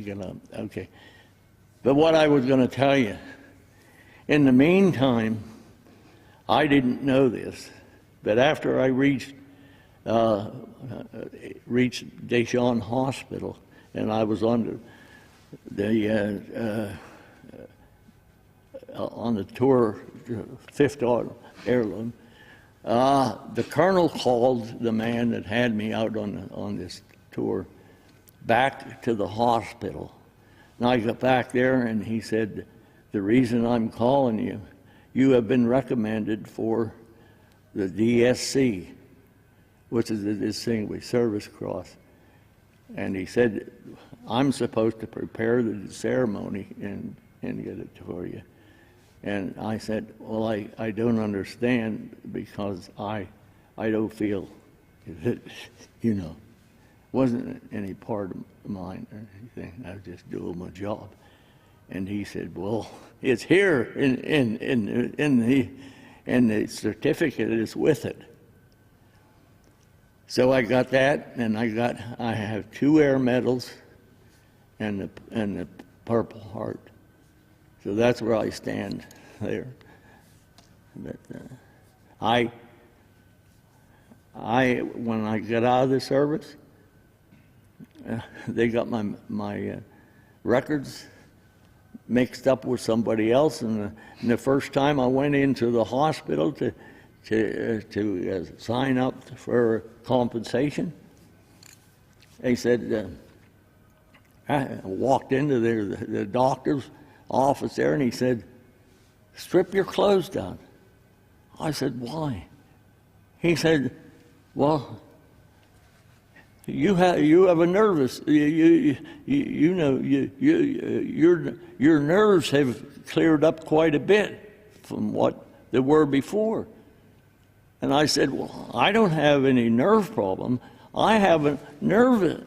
get up. Okay. But what I was going to tell you, in the meantime, I didn't know this, but after I reached Deschamps Hospital, and I was on the tour, Fifth Airloom, the colonel called the man that had me out on this tour back to the hospital. And I got back there, and he said, "The reason I'm calling you, you have been recommended for the DSC, which is the Distinguished Service Cross." And he said, "I'm supposed to prepare the ceremony and get it for you." And I said, "Well, I don't understand, because I don't feel that, wasn't any part of mine or anything. I was just doing my job." And he said, "Well, it's here in the certificate is with it." So I got that, and I have 2 air medals and the Purple Heart. So that's where I stand there. But when I got out of the service, they got my records mixed up with somebody else, and the first time I went into the hospital to sign up for compensation, they said, I walked into the doctor's office there, and he said, "Strip your clothes down." I said, "Why?" He said, "Well, you have a nervous, your nerves have cleared up quite a bit from what they were before." And I said, "Well, I don't have any nerve problem. I have a nervous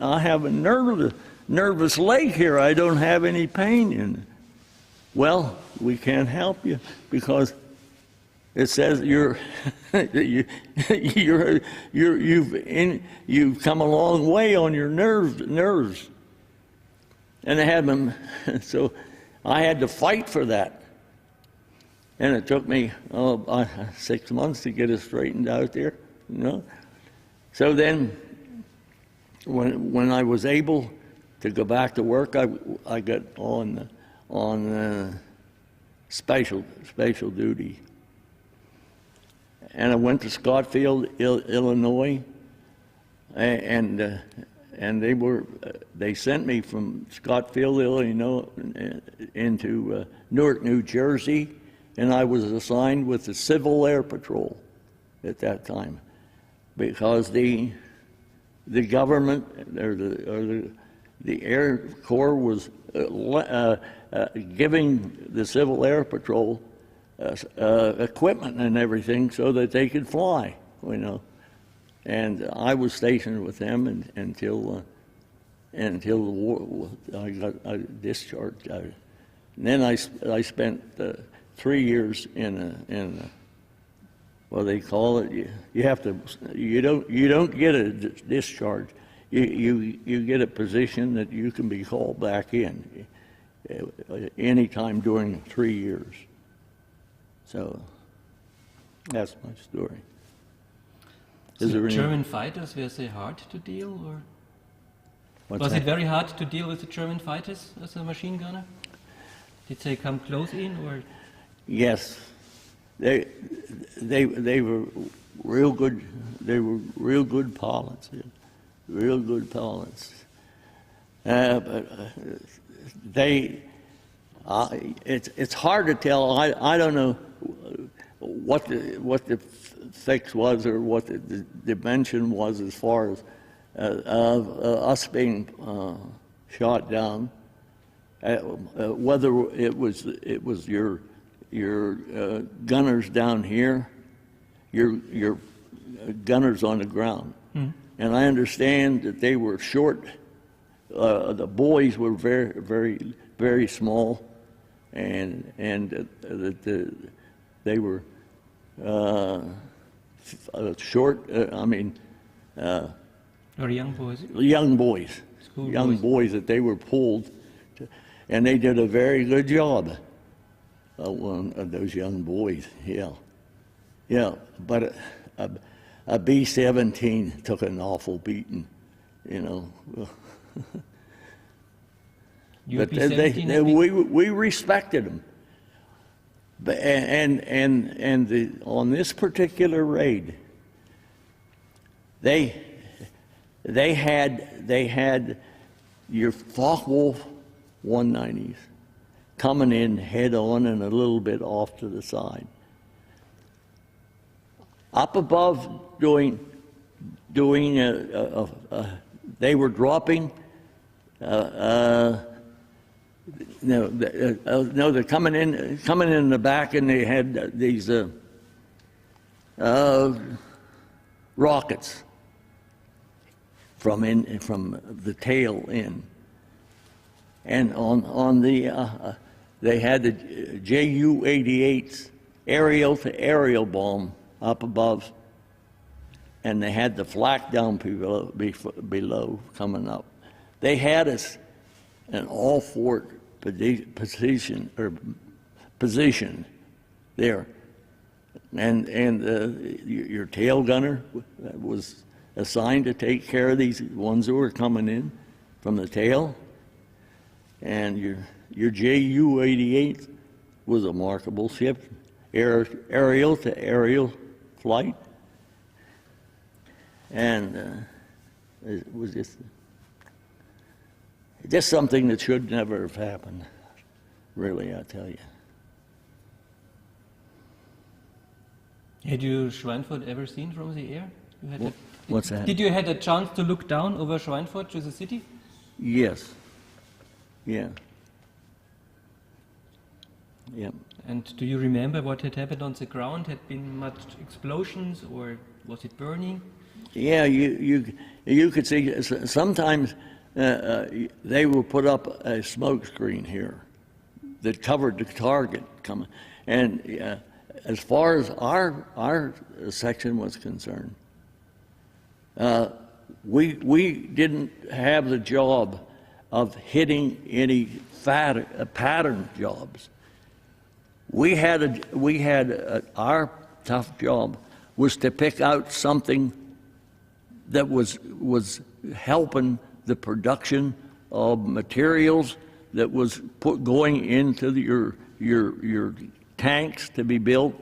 leg here. I don't have any pain in it." "Well, we can't help you, because it says you've come a long way on your nerves." And they had them, so I had to fight for that. And it took me 6 months to get it straightened out there, So then, when I was able to go back to work, I got on special duty, and I went to Scottsfield, Illinois, and they sent me from Scottsfield, Illinois, into Newark, New Jersey, and I was assigned with the Civil Air Patrol at that time, because the government or the Air Corps was giving the Civil Air Patrol equipment and everything so that they could fly, And I was stationed with them until the war. I got discharged out. And then I spent 3 years in what they call it. You don't get a discharge. You get a position that you can be called back in anytime during 3 years. So that's my story. So German fighters, were they hard to deal, or was it very hard to deal with the German fighters as a machine gunner? Did they come close in, or? Yes, they were real good. They were real good pilots. Real good pilots. But it's hard to tell. I don't know what the fix was, or what the dimension was, as far as us being shot down. Whether it was your gunners down here, your gunners on the ground. Mm. And I understand that they were short. The boys were very, very, very small, and they were short. Or young boys. Young boys. Young boys that they were pulled And they did a very good job. One of those young boys, yeah. Yeah, but a B-17 took an awful beating, you know. But we respected them. But, on this particular raid, they had your Focke-Wulf 190s coming in head on and a little bit off to the side. Up above doing they were dropping. No, they're coming in the back, and they had these rockets from the tail in, and on the they had the Ju-88s aerial to aerial bomb up above, and they had the flak down below coming up. They had us in all fort position there, and your tail gunner was assigned to take care of these ones who were coming in from the tail, and your Ju-88 was a markable ship, aerial to aerial flight, and it was just something that should never have happened, really, I tell you. Had you Schweinfurt ever seen from the air? What's that? Did you had a chance to look down over Schweinfurt to the city? Yes. Yeah. Yeah. And do you remember what had happened on the ground? Had been much explosions, or was it burning? Yeah, you could see sometimes they will put up a smoke screen here that covered the target coming. And as far as our section was concerned, we didn't have the job of hitting any pattern jobs. Our tough job was to pick out something that was helping the production of materials that was going into your tanks to be built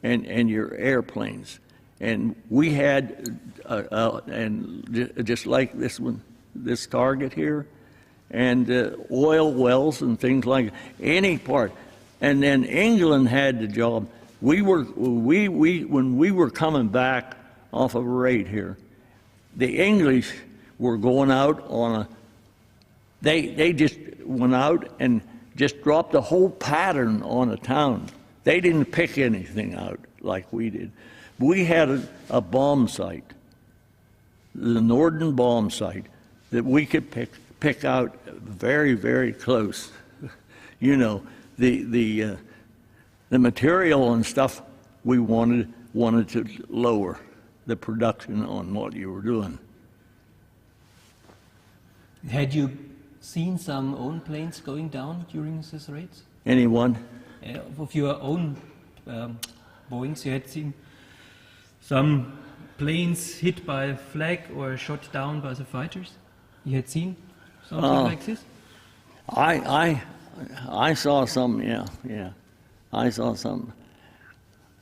and your airplanes. And we had, and just like this target here, and oil wells and things like any part. And then England had the job. When we were coming back off of a raid here, the English were going out on they just went out and just dropped a whole pattern on a town. They didn't pick anything out like we did. We had a bomb site, the Norden bomb site, that we could pick out very, very close. You know, the material and stuff we wanted to lower the production on what you were doing. Had you seen some own planes going down during these raids? Anyone? Of your own Boeings, you had seen some planes hit by a flak or shot down by the fighters? You had seen something like this? I saw some, yeah. I saw some.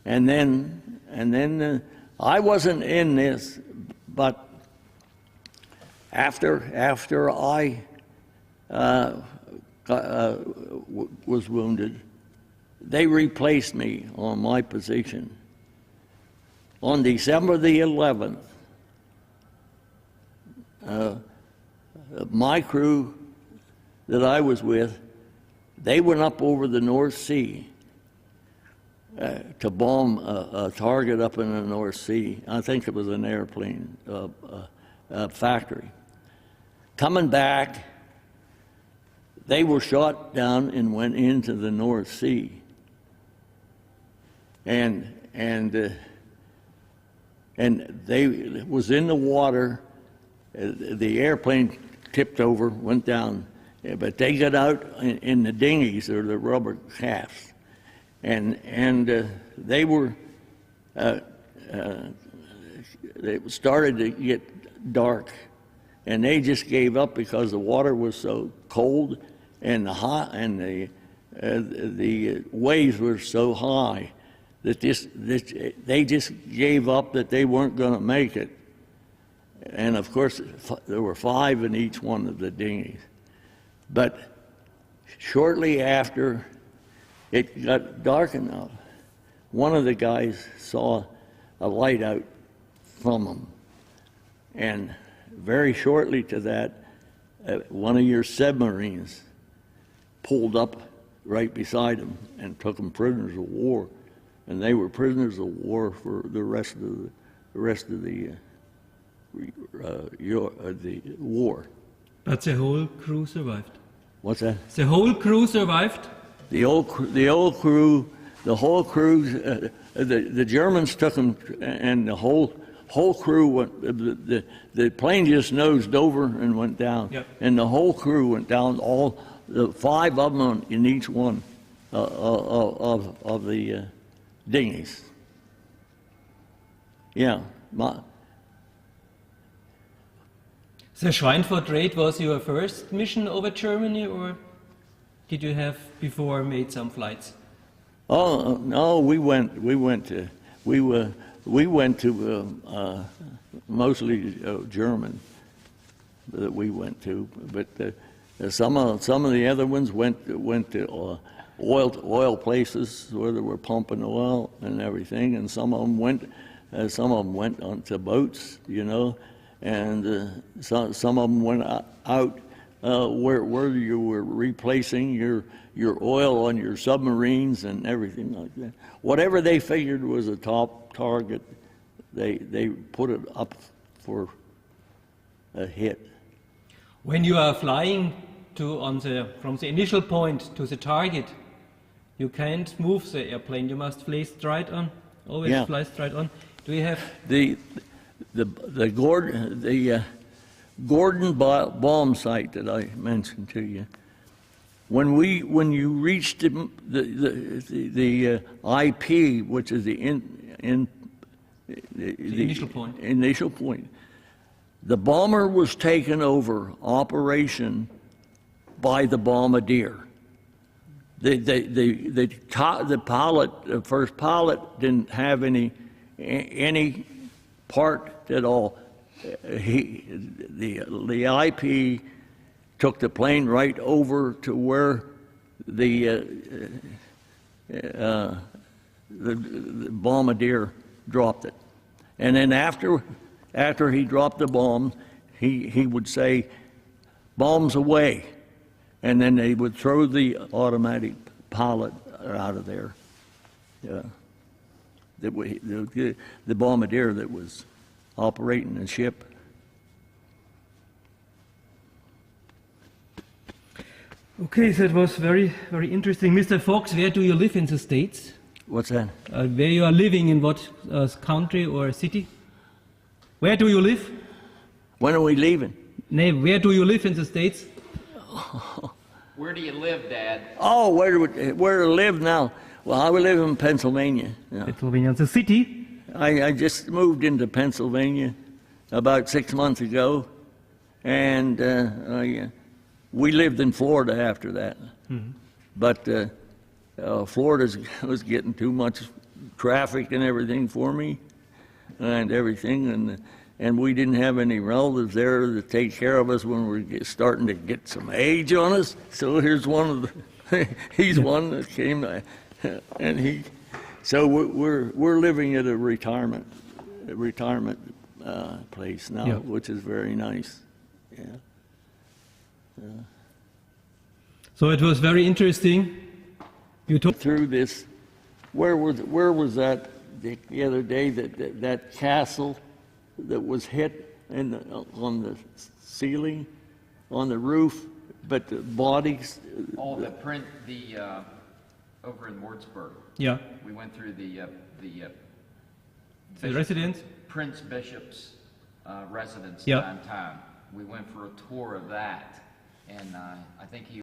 And then I wasn't in this, but after I was wounded, they replaced me on my position. On December the 11th, my crew that I was with, they went up over the North Sea to bomb a target up in the North Sea. I think it was an airplane factory. Coming back, they were shot down and went into the North Sea. And they was in the water. The airplane tipped over, went down, Yeah, but they got out in the dinghies or the rubber rafts, and they were it started to get dark, and they just gave up because the water was so cold, and the waves were so high that they just gave up that they weren't going to make it. And of course, there were 5 in each one of the dinghies. But shortly after it got dark enough, one of the guys saw a light out from him. And very shortly to that, one of your submarines pulled up right beside him and took them prisoners of war. And they were prisoners of war for the rest of the war. But the whole crew survived. What's that? The whole crew survived? The whole crew, the Germans took them, and the whole crew went. The plane just nosed over and went down, yep. And the whole crew went down. All the 5 of them in each one of the dinghies. Yeah. The Schweinfurt raid was your first mission over Germany, or did you have before made some flights? Oh no, we went to mostly German that we went to, but some of the other ones went to oil places where they were pumping oil and everything, and some of them went onto boats, you know. And some of them went out where you were replacing your oil on your submarines and everything like that. Whatever they figured was a top target, they put it up for a hit. When you are flying from the initial point to the target, you can't move the airplane. You must fly straight on. Always fly straight on. Do you have the Gordon bomb site that I mentioned to you? When you reached the IP, which is the initial point, the bomber was taken over operation by the bombardier. The first pilot didn't have any part at all. The IP took the plane right over to where the bombardier dropped it, and then after he dropped the bomb, he would say, "Bombs away," and then they would throw the automatic pilot out of there. The bombardier that was operating the ship. Okay, that was very, very interesting. Mr. Fox, where do you live in the States? What's that? Where you are living, in what country or city? Where do you live? When are we leaving? No, where do you live in the States? Where do you live, Dad? Oh, where to live now? Well, I live in Pennsylvania. Yeah. Pennsylvania, the city? I just moved into Pennsylvania about 6 months ago, and we lived in Florida after that. Mm-hmm. But Florida was getting too much traffic and everything for me, and everything, and we didn't have any relatives there to take care of us when we were starting to get some age on us. So here's one of the, he's one that came, and so we're living at a retirement place now, which is very nice. Yeah. So it was very interesting. You took through this. Where was that the other day? That castle that was hit on the ceiling, on the roof, but the bodies. Oh, over in Würzburg. Yeah. We went through the residence? Prince Bishop's residence yeah. downtown. We went for a tour of that, and I think he